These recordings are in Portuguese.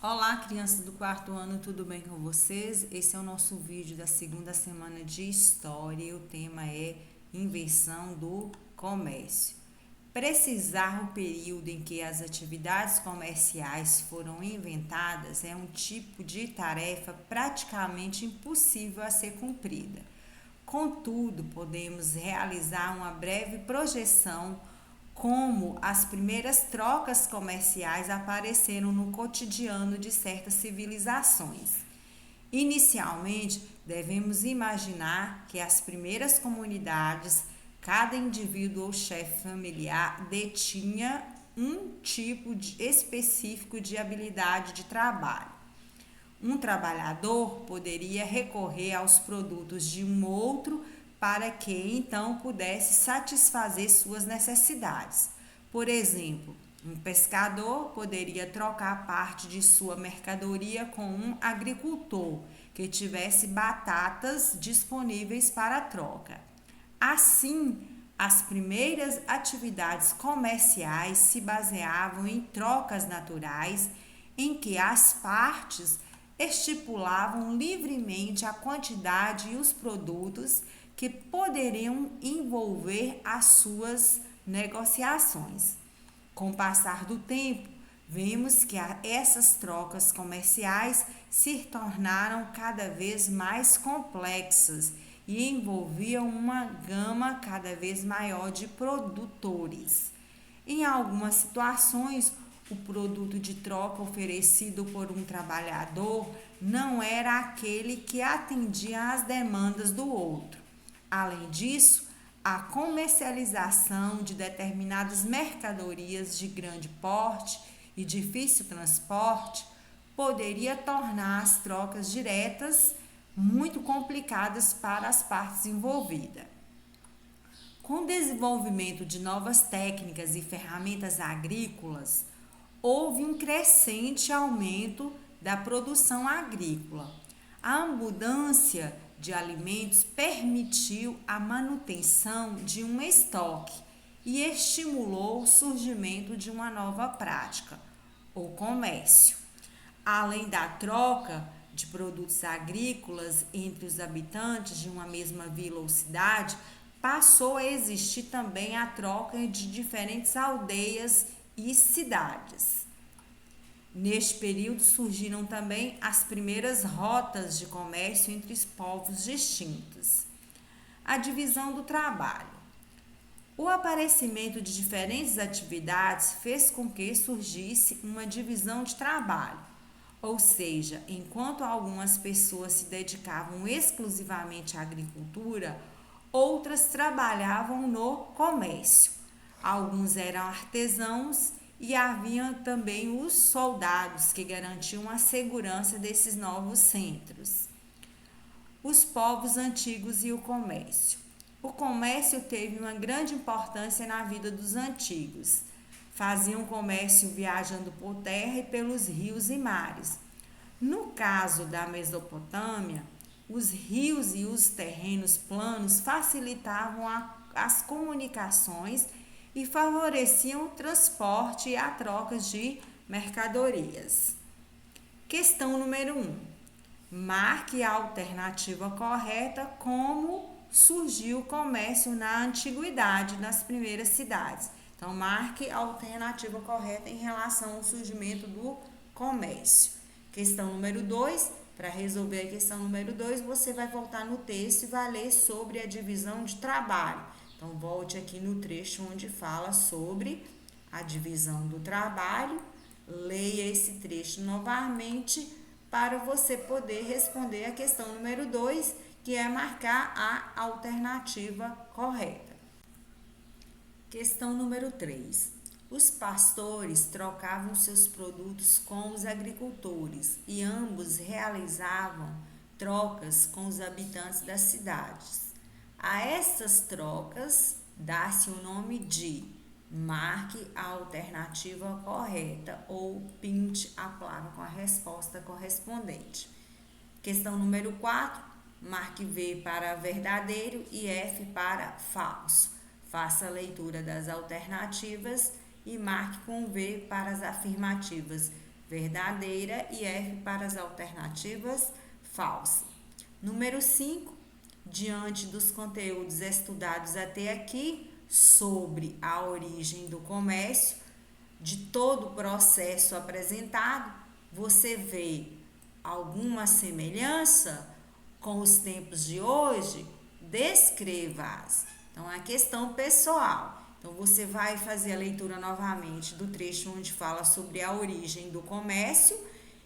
Olá, crianças do quarto ano, tudo bem com vocês? Esse é o nosso vídeo da segunda semana de História e o tema é Invenção do Comércio. Precisar o período em que as atividades comerciais foram inventadas é um tipo de tarefa praticamente impossível a ser cumprida. Contudo, podemos realizar uma breve projeção como as primeiras trocas comerciais apareceram no cotidiano de certas civilizações. Inicialmente, devemos imaginar que as primeiras comunidades, cada indivíduo ou chefe familiar detinha um tipo específico de habilidade de trabalho. Um trabalhador poderia recorrer aos produtos de um outro para que então pudesse satisfazer suas necessidades. Por exemplo, um pescador poderia trocar parte de sua mercadoria com um agricultor que tivesse batatas disponíveis para troca. Assim, as primeiras atividades comerciais se baseavam em trocas naturais em que as partes estipulavam livremente a quantidade e os produtos que poderiam envolver as suas negociações. Com o passar do tempo, vemos que essas trocas comerciais se tornaram cada vez mais complexas e envolviam uma gama cada vez maior de produtores. Em algumas situações, o produto de troca oferecido por um trabalhador não era aquele que atendia às demandas do outro. Além disso, a comercialização de determinadas mercadorias de grande porte e difícil transporte poderia tornar as trocas diretas muito complicadas para as partes envolvidas. Com o desenvolvimento de novas técnicas e ferramentas agrícolas, houve um crescente aumento da produção agrícola. A abundância de alimentos permitiu a manutenção de um estoque e estimulou o surgimento de uma nova prática, o comércio. Além da troca de produtos agrícolas entre os habitantes de uma mesma vila ou cidade, passou a existir também a troca de diferentes aldeias e cidades. Neste período surgiram também as primeiras rotas de comércio entre os povos distintos. A divisão do trabalho. O aparecimento de diferentes atividades fez com que surgisse uma divisão de trabalho, ou seja, enquanto algumas pessoas se dedicavam exclusivamente à agricultura, outras trabalhavam no comércio. Alguns eram artesãos e havia também os soldados que garantiam a segurança desses novos centros. Os povos antigos e o comércio. O comércio teve uma grande importância na vida dos antigos. Faziam comércio viajando por terra e pelos rios e mares. No caso da Mesopotâmia, os rios e os terrenos planos facilitavam as comunicações e favoreciam o transporte e a troca de mercadorias. Questão número 1. Marque a alternativa correta como surgiu o comércio na antiguidade, nas primeiras cidades. Então, marque a alternativa correta em relação ao surgimento do comércio. Questão número 2. Para resolver a questão número 2, você vai voltar no texto e vai ler sobre a divisão de trabalho. Então, volte aqui no trecho onde fala sobre a divisão do trabalho. Leia esse trecho novamente para você poder responder a questão número 2, que é marcar a alternativa correta. Questão número 3. Os pastores trocavam seus produtos com os agricultores e ambos realizavam trocas com os habitantes das cidades. A essas trocas dá-se o nome de marque a alternativa correta ou pinte a placa com a resposta correspondente. Questão número 4, marque V para verdadeiro e F para falso. Faça a leitura das alternativas e marque com V para as afirmativas verdadeira, e F para as alternativas falsa. Número 5, diante dos conteúdos estudados até aqui sobre a origem do comércio, de todo o processo apresentado, você vê alguma semelhança com os tempos de hoje? Descreva-as. Então, é a questão pessoal. Então, você vai fazer a leitura novamente do trecho onde fala sobre a origem do comércio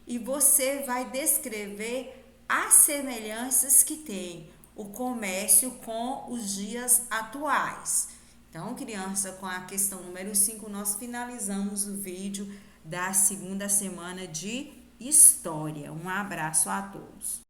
e você vai descrever as semelhanças que tem o comércio com os dias atuais. Então, criança, com a questão número 5, nós finalizamos o vídeo da segunda semana de História. Um abraço a todos.